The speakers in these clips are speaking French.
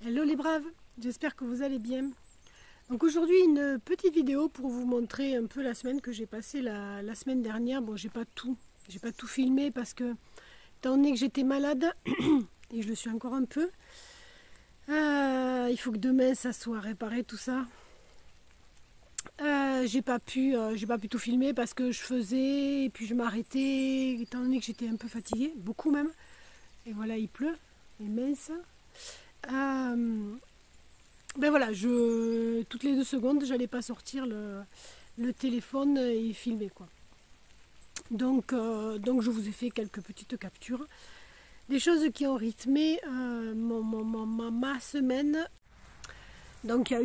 Hello les braves, j'espère que vous allez bien. Donc aujourd'hui une petite vidéo pour vous montrer un peu la semaine que j'ai passée la semaine dernière. Bon, j'ai pas tout filmé parce que étant donné que j'étais malade et je le suis encore un peu, il faut que demain ça soit réparé tout ça. J'ai pas pu tout filmer parce que je faisais et puis je m'arrêtais étant donné que j'étais un peu fatiguée, beaucoup même. Et voilà, il pleut, et mince. Ben voilà, toutes les 2 secondes, j'allais pas sortir le téléphone et filmer quoi. Donc je vous ai fait quelques petites captures. Des choses qui ont rythmé ma semaine. Donc il y a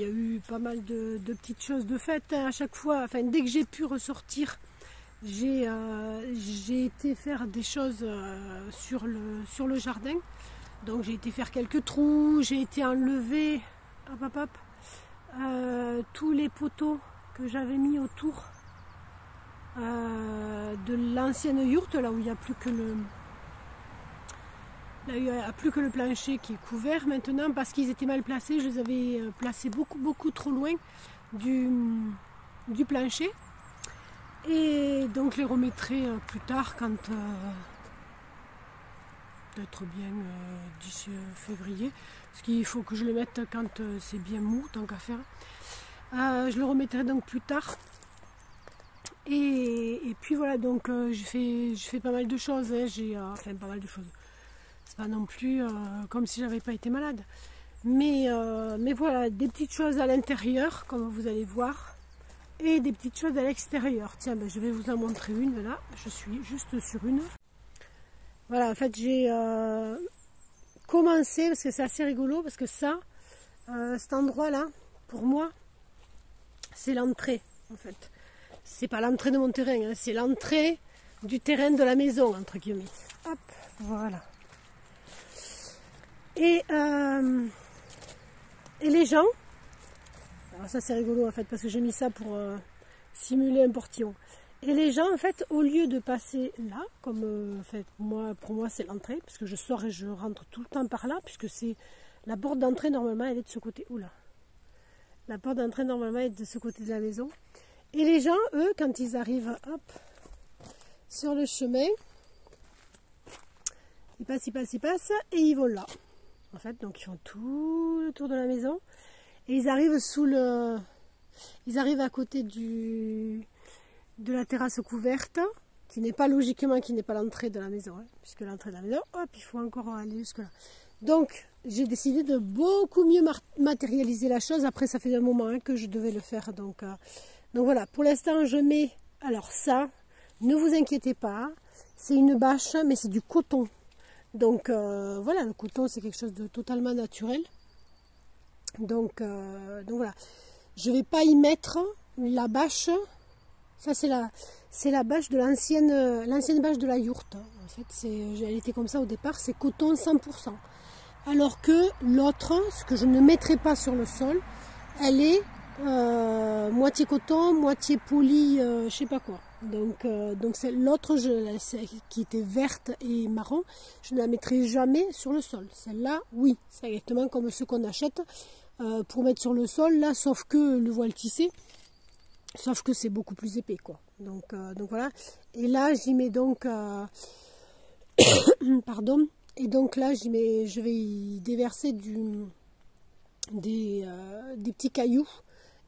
eu pas mal de petites choses de faites à chaque fois. Enfin, dès que j'ai pu ressortir, j'ai été faire des choses sur le jardin. Donc j'ai été faire quelques trous, j'ai été enlever tous les poteaux que j'avais mis autour de l'ancienne yourte, là où il n'y a plus que le plancher qui est couvert maintenant parce qu'ils étaient mal placés. Je les avais placés beaucoup trop loin du plancher. Et donc je les remettrai plus tard quand peut-être bien d'ici février, parce qu'il faut que je le mette quand c'est bien mou, tant qu'à faire. Je le remettrai donc plus tard. Et puis voilà, donc je fais pas mal de choses, hein. Enfin pas mal de choses. C'est pas non plus comme si j'avais pas été malade. Mais voilà, des petites choses à l'intérieur, comme vous allez voir, et des petites choses à l'extérieur. Tiens, ben, je vais vous en montrer une là, je suis juste sur une. Voilà, en fait j'ai commencé, parce que c'est assez rigolo, parce que ça, cet endroit là, pour moi, c'est l'entrée en fait. C'est pas l'entrée de mon terrain, hein, c'est l'entrée du terrain de la maison, entre guillemets. Hop, voilà. Et les gens, alors ça c'est rigolo en fait, parce que j'ai mis ça pour simuler un portillon. Et les gens, en fait, au lieu de passer là, comme en fait, pour moi c'est l'entrée, parce que je sors et je rentre tout le temps par là, puisque c'est la porte d'entrée normalement, elle est de ce côté. Oula. La porte d'entrée normalement est de ce côté de la maison. Et les gens, eux, quand ils arrivent, hop, sur le chemin, ils passent, et ils vont là. En fait, donc ils font tout le tour de la maison, et ils arrivent à côté de la terrasse couverte, qui n'est pas l'entrée de la maison, hein, puisque l'entrée de la maison, hop, il faut encore aller jusque là. Donc j'ai décidé de beaucoup mieux matérialiser la chose. Après, ça fait un moment hein, que je devais le faire, donc voilà, pour l'instant je mets, alors ça, ne vous inquiétez pas, c'est une bâche, mais c'est du coton. Donc voilà, le coton c'est quelque chose de totalement naturel. Donc voilà, je ne vais pas y mettre la bâche. Ça c'est la bâche de l'ancienne bâche de la yourte. En fait, elle était comme ça au départ, c'est coton 100%. Alors que l'autre, ce que je ne mettrai pas sur le sol, elle est moitié coton, moitié poli, je sais pas quoi. Donc c'est l'autre qui était verte et marron, je ne la mettrai jamais sur le sol. Celle-là, oui, c'est exactement comme ceux qu'on achète pour mettre sur le sol, là, sauf que le voile tissé. Sauf que c'est beaucoup plus épais, quoi. Donc voilà. Et là, j'y mets donc... pardon. Et donc là, je vais y déverser des petits cailloux.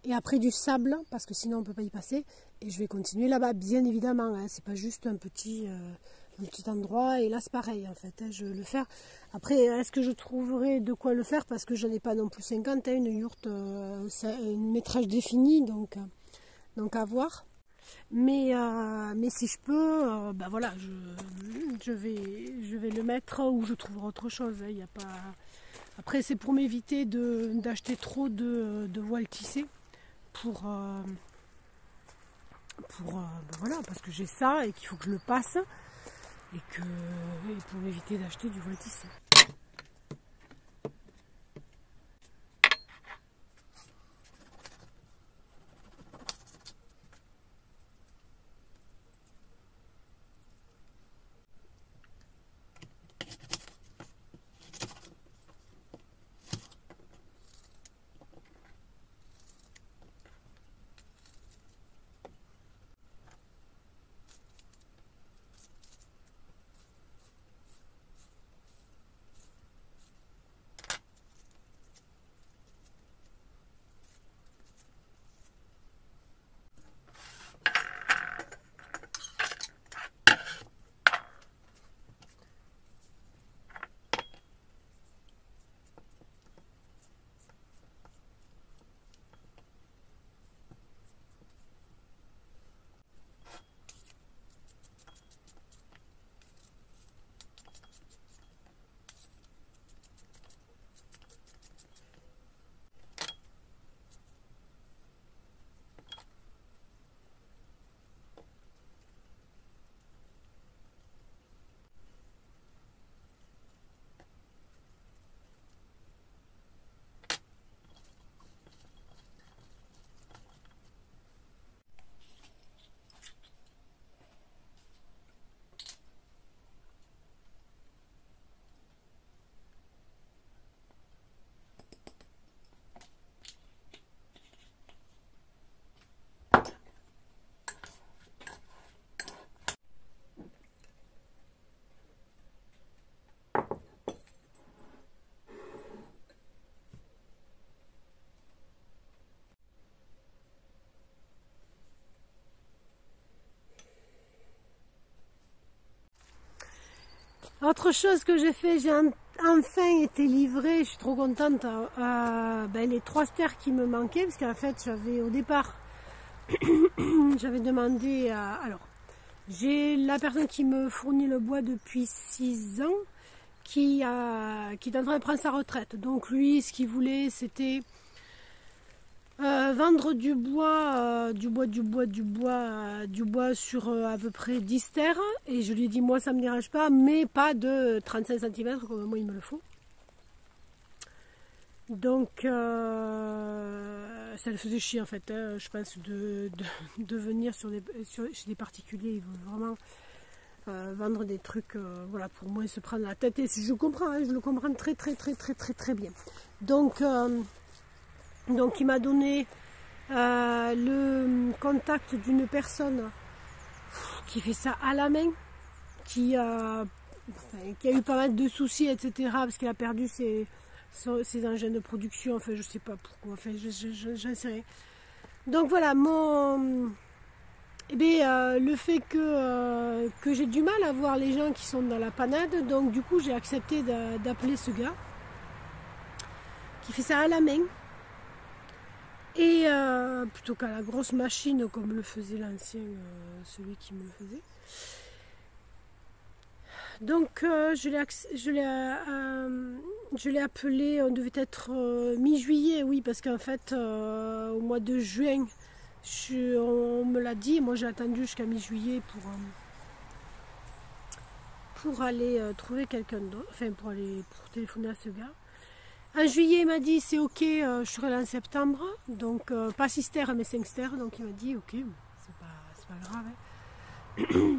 Et après du sable, parce que sinon on ne peut pas y passer. Et je vais continuer là-bas, bien évidemment. Hein, c'est pas juste un petit endroit. Et là, c'est pareil, en fait. Hein, je vais le faire. Après, est-ce que je trouverai de quoi le faire? Parce que je n'en ai pas non plus 50. Hein, une yourte, c'est un métrage défini. Donc à voir, mais si je peux, ben voilà, je vais le mettre où je trouverai autre chose. Hein, y a pas... Après, c'est pour m'éviter d'acheter trop de voiles tissées ben voilà, parce que j'ai ça et qu'il faut que je le passe et pour m'éviter d'acheter du voile tissé. Autre chose que j'ai fait, j'ai enfin été livrée, je suis trop contente, les 3 stères qui me manquaient, parce qu'en fait j'avais au départ, j'avais demandé à... Alors, j'ai la personne qui me fournit le bois depuis 6 ans, qui est en train de prendre sa retraite. Donc lui, ce qu'il voulait, c'était vendre du bois sur à peu près 10 stères. Et je lui ai dit, moi ça me dérange pas, mais pas de 35 cm, comme moi il me le faut. Donc ça le faisait chier en fait, hein, je pense, de venir chez des particuliers. Il veut vraiment vendre des trucs, voilà, pour moi se prendre la tête. Et je comprends, hein, je le comprends très bien. Donc il m'a donné le contact d'une personne qui fait ça à la main, qui a eu pas mal de soucis, etc. Parce qu'il a perdu ses engins de production, enfin je sais pas pourquoi, enfin j'en sais rien. Donc voilà, le fait que j'ai du mal à voir les gens qui sont dans la panade, donc du coup j'ai accepté d'appeler ce gars qui fait ça à la main. Et plutôt qu'à la grosse machine comme le faisait l'ancien, celui qui me le faisait. Donc je l'ai appelé, on devait être mi-juillet, oui, parce qu'en fait au mois de juin, on me l'a dit, moi j'ai attendu jusqu'à mi-juillet pour aller trouver quelqu'un d'autre, enfin pour téléphoner à ce gars. En juillet, il m'a dit c'est ok, je serai là en septembre, donc pas 6 stères mais 5 stères, donc il m'a dit ok, c'est pas grave. Hein.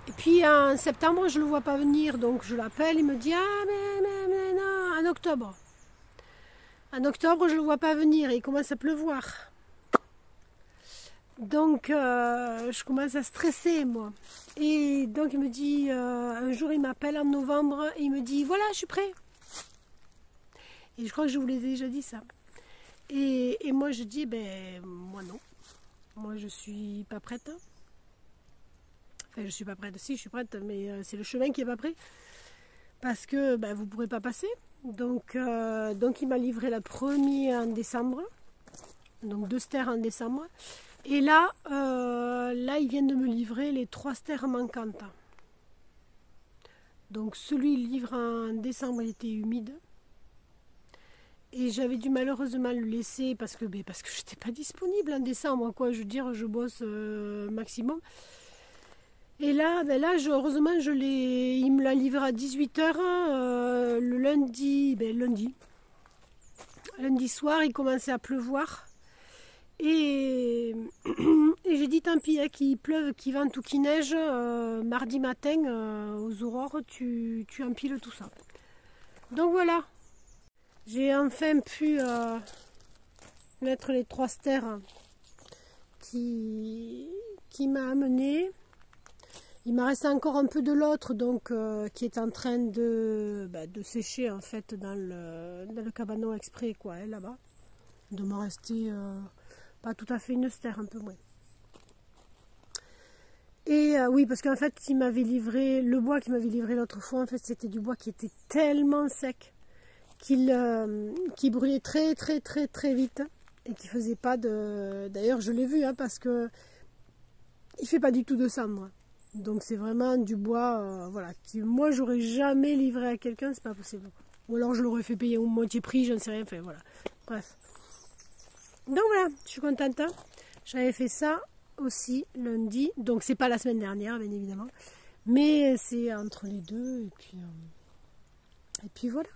Et puis en septembre, je ne le vois pas venir, donc je l'appelle, il me dit ah mais non, en octobre. En octobre, je ne le vois pas venir, et il commence à pleuvoir. Donc je commence à stresser moi. Et donc il me dit, un jour il m'appelle en novembre, et il me dit voilà, je suis prêt. Et je crois que je vous l'ai déjà dit ça. Et moi je dis, moi non. Moi je suis pas prête. Enfin je suis pas prête, si je suis prête, mais c'est le chemin qui est pas prêt. Parce que vous ne pourrez pas passer. Donc il m'a livré la première en décembre. Donc 2 stères en décembre. Et là il vient de me livrer les 3 stères manquantes. Donc celui livré en décembre, il était humide. Et j'avais dû malheureusement le laisser parce que je n'étais pas disponible en décembre, quoi. Je veux dire, je bosse maximum. Et là, heureusement, il me l'a livré à 18 h le lundi, lundi soir, il commençait à pleuvoir. Et j'ai dit, tant pis, hein, qu'il pleuve, qu'il vente ou qu'il neige, mardi matin, aux aurores, tu empiles tout ça. Donc voilà. J'ai enfin pu mettre les 3 stères qui m'a amené. Il m'a resté encore un peu de l'autre, donc qui est en train de sécher en fait dans le cabanon exprès, quoi, hein, là-bas. De me rester pas tout à fait une stère, un peu moins. Et oui, parce qu'en fait, il m'avait livré le bois qu'il m'avait livré l'autre fois. En fait, c'était du bois qui était tellement sec qui brûlait très vite et qui faisait pas de... D'ailleurs je l'ai vu, hein, parce que il fait pas du tout de cendre, donc c'est vraiment du bois voilà, qui moi j'aurais jamais livré à quelqu'un, c'est pas possible, quoi. Ou alors je l'aurais fait payer au moitié prix, j'en sais rien, enfin voilà, bref. Donc voilà, je suis contente, hein. J'avais fait ça aussi lundi, donc c'est pas la semaine dernière bien évidemment, mais c'est entre les deux, et puis voilà.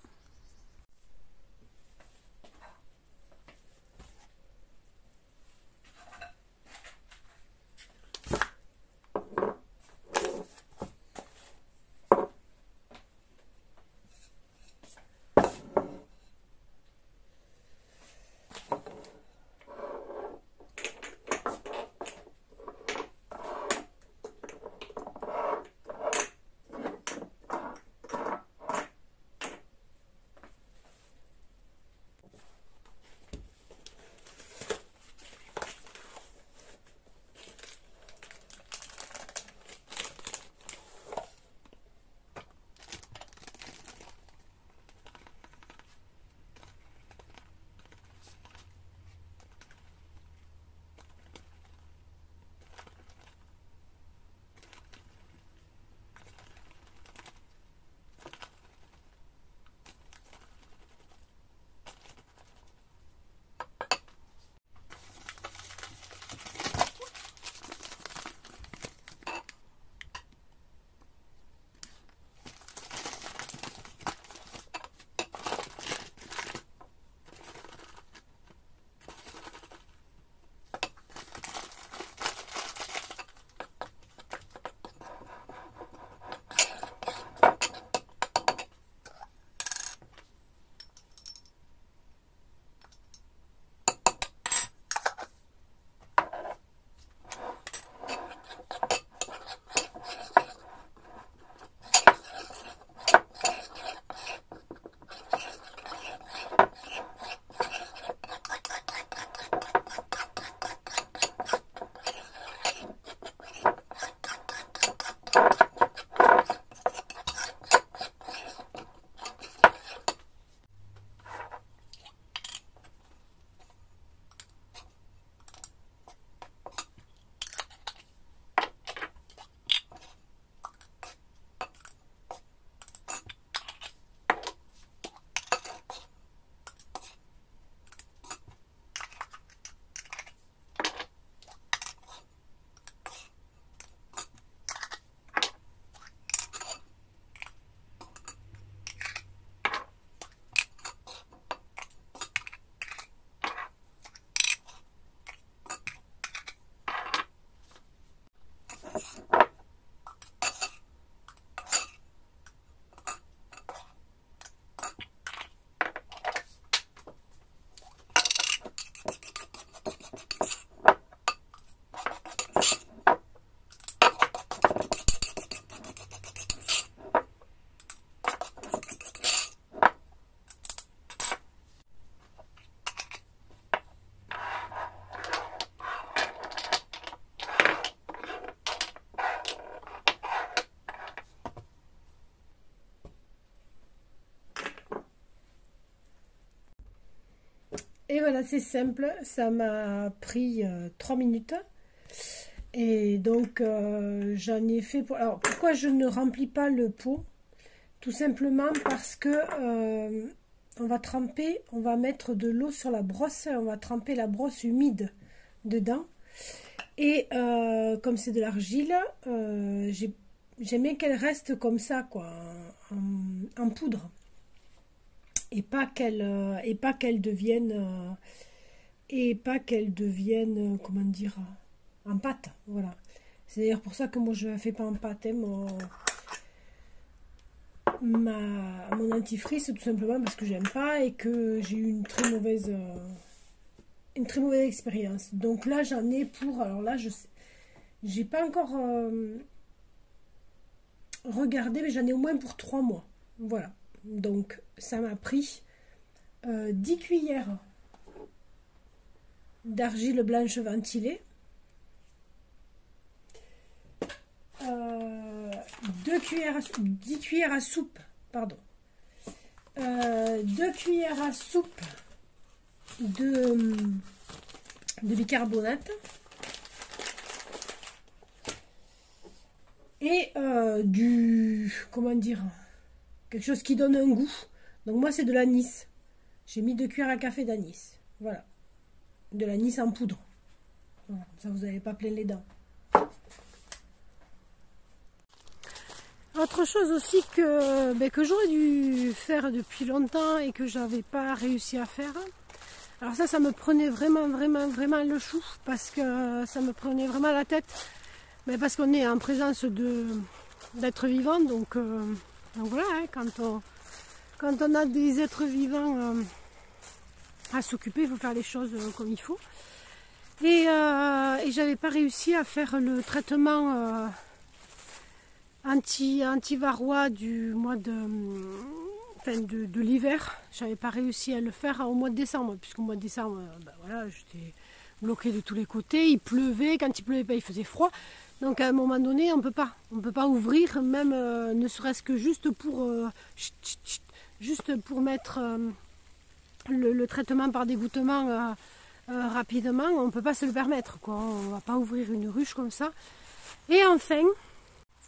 Et voilà, c'est simple, ça m'a pris 3 minutes. Et donc j'en ai fait pour... Alors pourquoi je ne remplis pas le pot? Tout simplement parce que on va tremper, on va mettre de l'eau sur la brosse, on va tremper la brosse humide dedans. Et comme c'est de l'argile, j'aimais qu'elle reste comme ça, quoi, en poudre. Et pas qu'elle devienne comment dire, en pâte, voilà. C'est d'ailleurs pour ça que moi je ne la fais pas en pâte, hein, mon dentifrice, tout simplement parce que j'aime pas et que j'ai eu une très mauvaise expérience. Donc là j'en ai pour, alors là je sais, j'ai pas encore regardé, mais j'en ai au moins pour 3 mois, voilà. Donc ça m'a pris 10 cuillères d'argile blanche ventilée, 10 cuillères à soupe, pardon, 2 cuillères à soupe de bicarbonate et comment dire, quelque chose qui donne un goût. Donc moi c'est de l'anis, j'ai mis 2 cuillères à café d'anis, voilà, de l'anis en poudre, voilà, comme ça vous n'avez pas plein les dents. Autre chose aussi que j'aurais dû faire depuis longtemps et que j'avais pas réussi à faire. Alors ça me prenait vraiment le chou, parce que ça me prenait vraiment la tête. Mais parce qu'on est en présence d'êtres vivants, donc voilà, hein, quand on a des êtres vivants à s'occuper, il faut faire les choses comme il faut. Et j'avais pas réussi à faire le traitement anti-varroa du mois de l'hiver. J'avais pas réussi à le faire au mois de décembre, puisqu'au mois de décembre, voilà, j'étais bloquée de tous les côtés, il pleuvait, quand il pleuvait pas, il faisait froid. Donc à un moment donné, on peut pas ouvrir, même ne serait-ce que juste pour mettre le traitement par dégouttement rapidement, on peut pas se le permettre, quoi. On va pas ouvrir une ruche comme ça. Et enfin,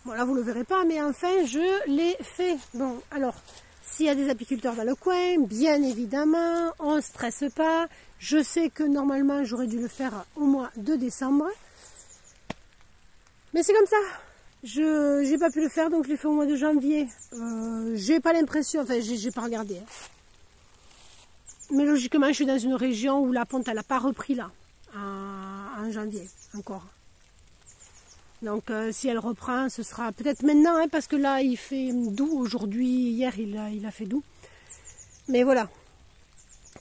bon là vous le verrez pas, mais enfin je l'ai fait. Bon, alors s'il y a des apiculteurs dans le coin, bien évidemment, on ne stresse pas. Je sais que normalement j'aurais dû le faire au mois de décembre, mais c'est comme ça. Je n'ai pas pu le faire, donc je l'ai fait au mois de janvier. J'ai pas l'impression, enfin j'ai pas regardé, hein. Mais logiquement je suis dans une région où la ponte elle n'a pas repris là, en janvier encore. Donc si elle reprend, ce sera peut-être maintenant, hein, parce que là il fait doux aujourd'hui, hier il a fait doux. Mais voilà,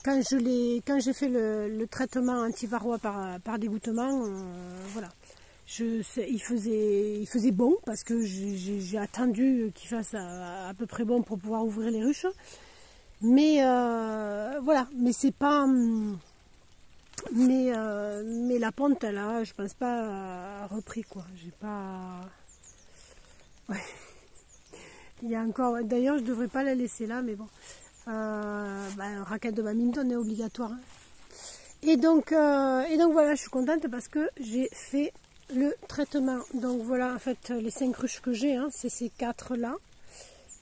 quand j'ai fait le traitement anti-varroa par dégouttement, voilà, il faisait bon, parce que j'ai attendu qu'il fasse à peu près bon pour pouvoir ouvrir les ruches. Mais voilà, mais c'est pas... Mais la ponte, là, je pense pas repris, quoi. J'ai pas... Ouais. Il y a encore... D'ailleurs, je devrais pas la laisser là, mais bon. Raquette de badminton est obligatoire, hein. Et donc voilà, je suis contente parce que j'ai fait le traitement. Donc voilà, en fait, les 5 ruches que j'ai, hein, c'est ces 4 là.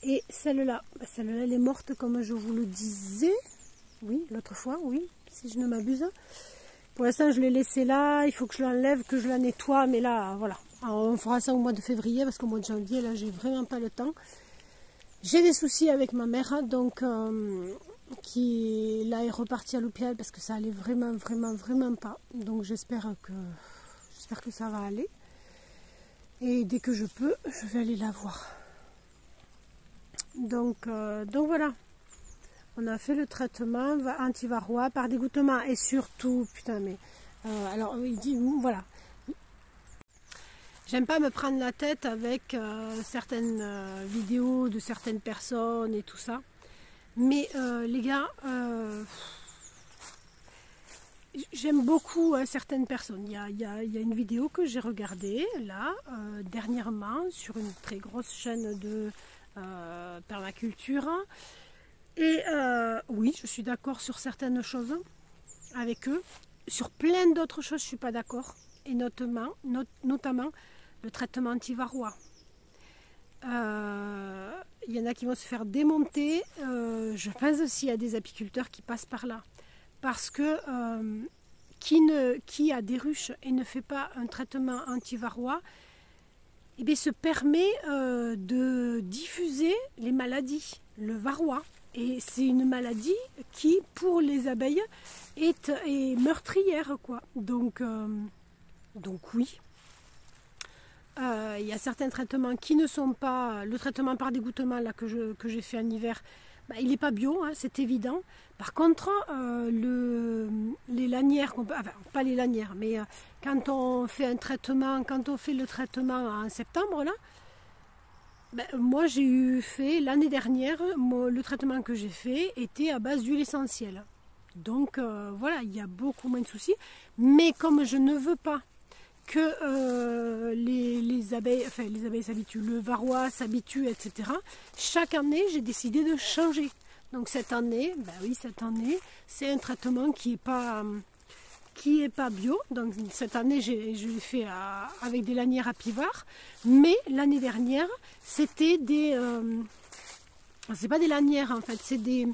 Et celle-là, celle-là, elle est morte, comme je vous le disais. Oui, l'autre fois, oui, si je ne m'abuse. Pour l'instant, je l'ai laissée là. Il faut que je l'enlève, que je la nettoie. Mais là, voilà. Alors, on fera ça au mois de février, parce qu'au mois de janvier, là, j'ai vraiment pas le temps. J'ai des soucis avec ma mère, donc qui là est repartie à l'hôpital parce que ça allait vraiment pas. Donc j'espère que ça va aller. Et dès que je peux, je vais aller la voir. Donc voilà. On a fait le traitement anti-varroa par dégouttement et surtout, putain, mais alors il dit voilà. J'aime pas me prendre la tête avec certaines vidéos de certaines personnes et tout ça. Mais les gars, j'aime beaucoup certaines personnes. Il y a une vidéo que j'ai regardée là dernièrement sur une très grosse chaîne de permaculture. Et oui, je suis d'accord sur certaines choses. avec eux. Sur plein d'autres choses, je ne suis pas d'accord. Et notamment le traitement anti-varroa. Il y en a qui vont se faire démonter. Je pense aussi à des apiculteurs qui passent par là. Parce que qui a des ruches et ne fait pas un traitement anti-varroa, eh bien, se permet de diffuser les maladies, le varroa. Et c'est une maladie qui, pour les abeilles, est meurtrière, quoi. Donc oui. Il y a certains traitements qui ne sont pas... Le traitement par dégouttement là, que j'ai fait en hiver, bah, il n'est pas bio, hein, c'est évident. Par contre, les lanières, enfin pas les lanières, mais quand on fait un traitement, quand on fait le traitement en septembre, là, ben, moi j'ai fait l'année dernière, le traitement que j'ai fait était à base d'huile essentielle. Donc voilà, il y a beaucoup moins de soucis. Mais comme je ne veux pas que les abeilles s'habituent, le varroa s'habitue, etc. Chaque année, j'ai décidé de changer. Donc cette année, ben oui, cette année, c'est un traitement qui est pas bio. Donc cette année, je l'ai fait avec des lanières apivars. Mais l'année dernière, c'était des... c'est pas des lanières en fait, c'est des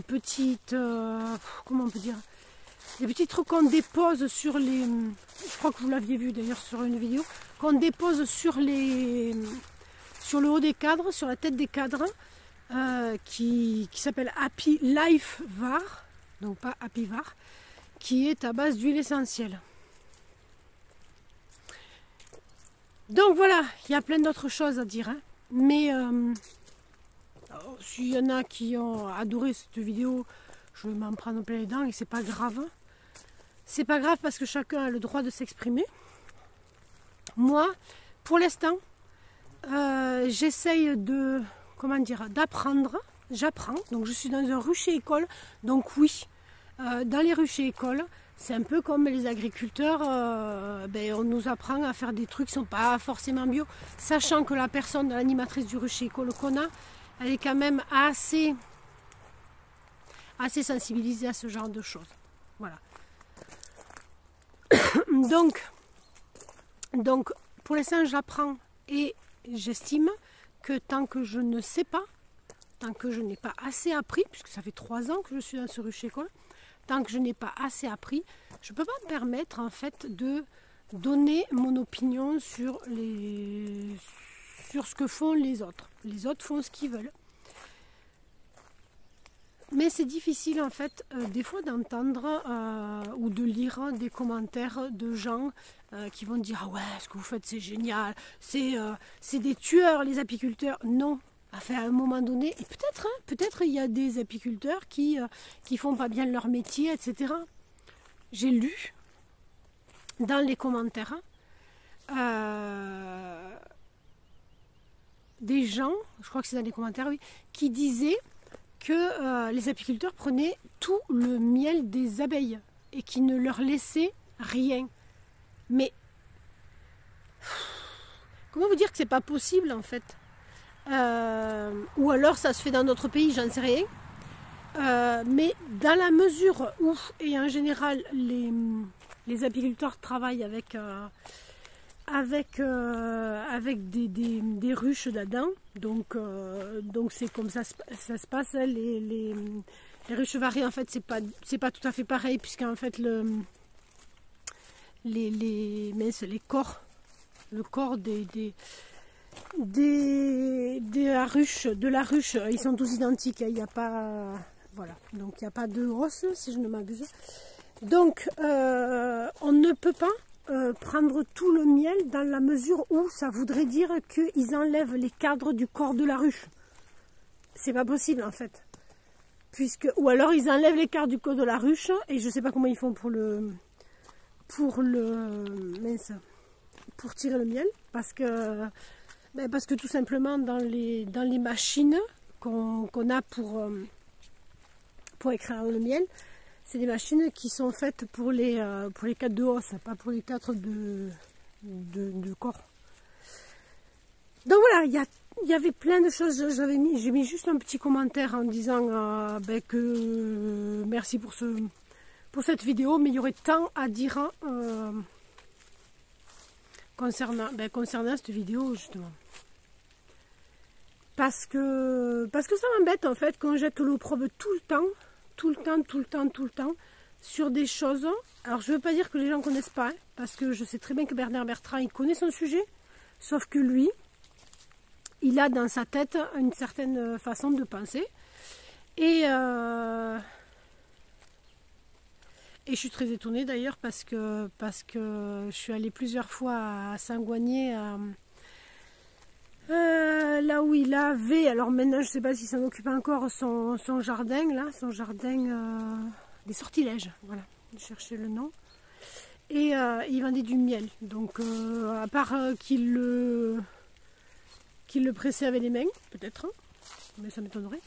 petites... comment on peut dire ? Des petits trucs qu'on dépose sur les... Je crois que vous l'aviez vu d'ailleurs sur une vidéo. Qu'on dépose sur le haut des cadres, sur la tête des cadres. Qui s'appelle Happy Life Var. Donc pas Happy Var. Qui est à base d'huile essentielle. Donc voilà, il y a plein d'autres choses à dire. Hein. Mais s'il y en a qui ont adoré cette vidéo, je vais m'en prendre plein les dents et c'est pas grave. C'est pas grave parce que chacun a le droit de s'exprimer. Moi, pour l'instant, j'essaye de, comment dire, d'apprendre. J'apprends. Donc je suis dans un rucher école. Donc oui, dans les ruchers écoles, c'est un peu comme les agriculteurs. On nous apprend à faire des trucs qui ne sont pas forcément bio. Sachant que la personne, l'animatrice du rucher école qu'on a, elle est quand même assez sensibilisée à ce genre de choses. Voilà. Donc, pour l'instant, j'apprends et j'estime que tant que je ne sais pas, tant que je n'ai pas assez appris, puisque ça fait 3 ans que je suis dans ce rucher école, tant que je n'ai pas assez appris, je ne peux pas me permettre en fait de donner mon opinion sur ce que font les autres. Les autres font ce qu'ils veulent. Mais c'est difficile en fait des fois d'entendre ou de lire des commentaires de gens qui vont dire ah ouais, ce que vous faites c'est génial, c'est des tueurs les apiculteurs. Non, enfin, à un moment donné, et peut-être il y a des apiculteurs qui font pas bien leur métier, etc. J'ai lu dans les commentaires des gens, je crois que c'est dans les commentaires, oui, qui disaient que les apiculteurs prenaient tout le miel des abeilles et qui ne leur laissaient rien. Mais comment vous dire que c'est pas possible en fait, ou alors ça se fait dans d'autres pays, j'en sais rien. Mais dans la mesure où, et en général, les apiculteurs travaillent avec des ruches dedans, donc c'est comme ça se passe. Les ruches varées en fait c'est pas tout à fait pareil puisqu'en fait le corps de la ruche ils sont tous identiques, il n'y a pas voilà, donc il n'y a pas de os si je ne m'abuse. Donc on ne peut pas prendre tout le miel dans la mesure où ça voudrait dire qu'ils enlèvent les cadres du corps de la ruche. C'est pas possible en fait. Ou alors ils enlèvent les cadres du corps de la ruche et je sais pas comment ils font pour tirer le miel parce que tout simplement dans les machines qu'on a pour extraire le miel, c'est des machines qui sont faites pour les cadres de os, pas pour les cadres de corps. Donc voilà, il y avait plein de choses. J'ai mis juste un petit commentaire en disant que merci pour pour cette vidéo, mais il y aurait tant à dire concernant cette vidéo justement. Parce que ça m'embête en fait qu'on jette l'opprobre tout le temps, sur des choses. Alors je ne veux pas dire que les gens ne connaissent pas, hein, parce que je sais très bien que Bernard Bertrand, il connaît son sujet, sauf que lui, il a dans sa tête une certaine façon de penser. Et je suis très étonnée d'ailleurs parce que je suis allée plusieurs fois à Saint-Goigné, là où il avait, alors maintenant je ne sais pas s'il s'en occupe encore, son jardin, là, son jardin des sortilèges, voilà, je cherchais le nom. Et il vendait du miel, donc à part qu'il le pressait avec les mains, peut-être, hein, mais ça m'étonnerait.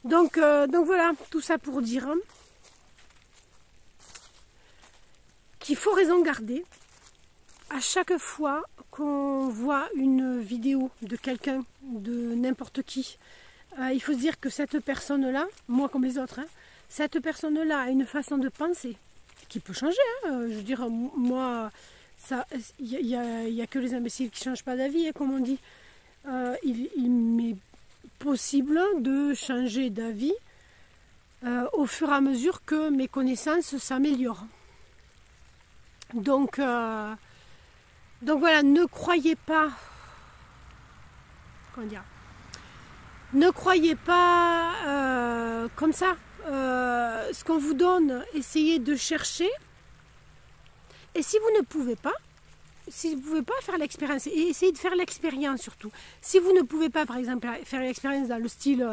Donc voilà, tout ça pour dire qu'il faut raison garder. À chaque fois qu'on voit une vidéo de quelqu'un, de n'importe qui, il faut se dire que cette personne-là, moi comme les autres, hein, cette personne-là a une façon de penser qui peut changer. Hein. Je veux dire, moi, il y a que les imbéciles qui ne changent pas d'avis, hein, comme on dit. Il m'est possible de changer d'avis au fur et à mesure que mes connaissances s'améliorent. Donc voilà, ne croyez pas, comment dire, ne croyez pas comme ça. Ce qu'on vous donne, essayez de chercher. Et si vous ne pouvez pas, faire l'expérience, et essayez de faire l'expérience surtout. Si vous ne pouvez pas, par exemple, faire l'expérience dans le style,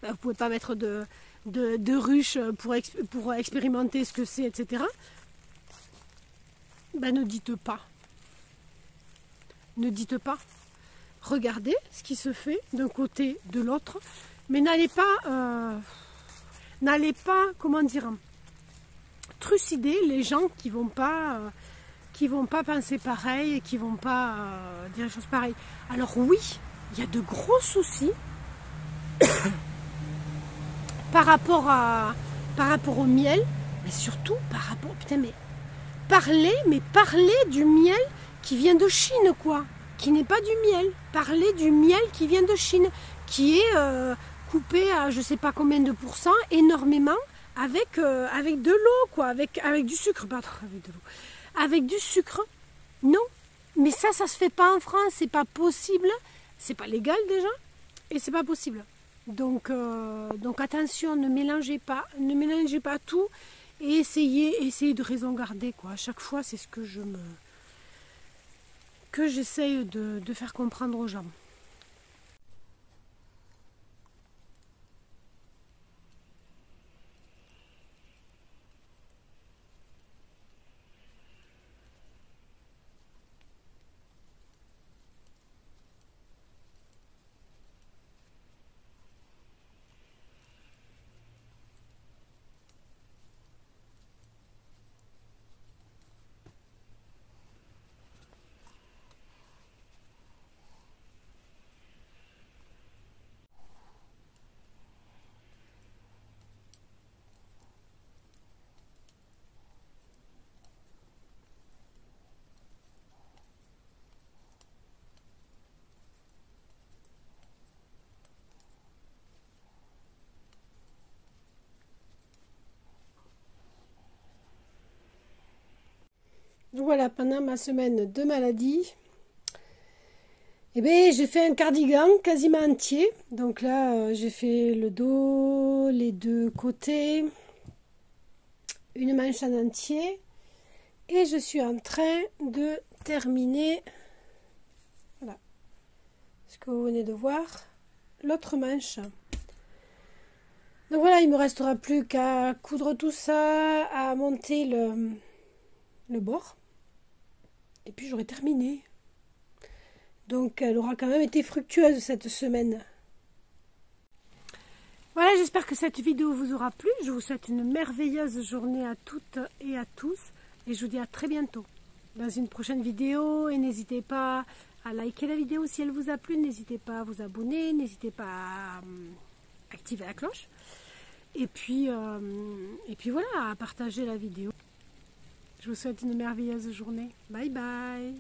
vous ne pouvez pas mettre de ruche pour expérimenter ce que c'est, etc. Ben, ne dites pas. Ne dites pas. Regardez ce qui se fait d'un côté, de l'autre, mais n'allez pas, comment dire, trucider les gens qui vont pas penser pareil et qui vont pas dire les choses pareilles. Alors oui, il y a de gros soucis par rapport au miel, mais surtout par rapport, putain, mais parler du miel qui vient de Chine, quoi, qui n'est pas du miel. Parler du miel qui vient de Chine, qui est coupé à je sais pas combien de pourcents, énormément, avec de l'eau, quoi, avec du sucre, pardon, avec de l'eau. Avec du sucre, non. Mais ça se fait pas en France, c'est pas possible, c'est pas légal déjà, et c'est pas possible. Donc attention, ne mélangez pas tout, et essayez de raison garder, quoi. À chaque fois, c'est ce que j'essaye de faire comprendre aux gens. Voilà, pendant ma semaine de maladie, eh bien, j'ai fait un cardigan quasiment entier. Donc là, j'ai fait le dos, les deux côtés, une manche en entier. Et je suis en train de terminer, voilà, ce que vous venez de voir, l'autre manche. Donc voilà, il ne me restera plus qu'à coudre tout ça, à monter le bord. Et puis j'aurai terminé. Donc elle aura quand même été fructueuse cette semaine. Voilà, j'espère que cette vidéo vous aura plu. Je vous souhaite une merveilleuse journée à toutes et à tous. Et je vous dis à très bientôt dans une prochaine vidéo. Et n'hésitez pas à liker la vidéo si elle vous a plu. N'hésitez pas à vous abonner. N'hésitez pas à activer la cloche. Et puis voilà, à partager la vidéo. Je vous souhaite une merveilleuse journée. Bye bye.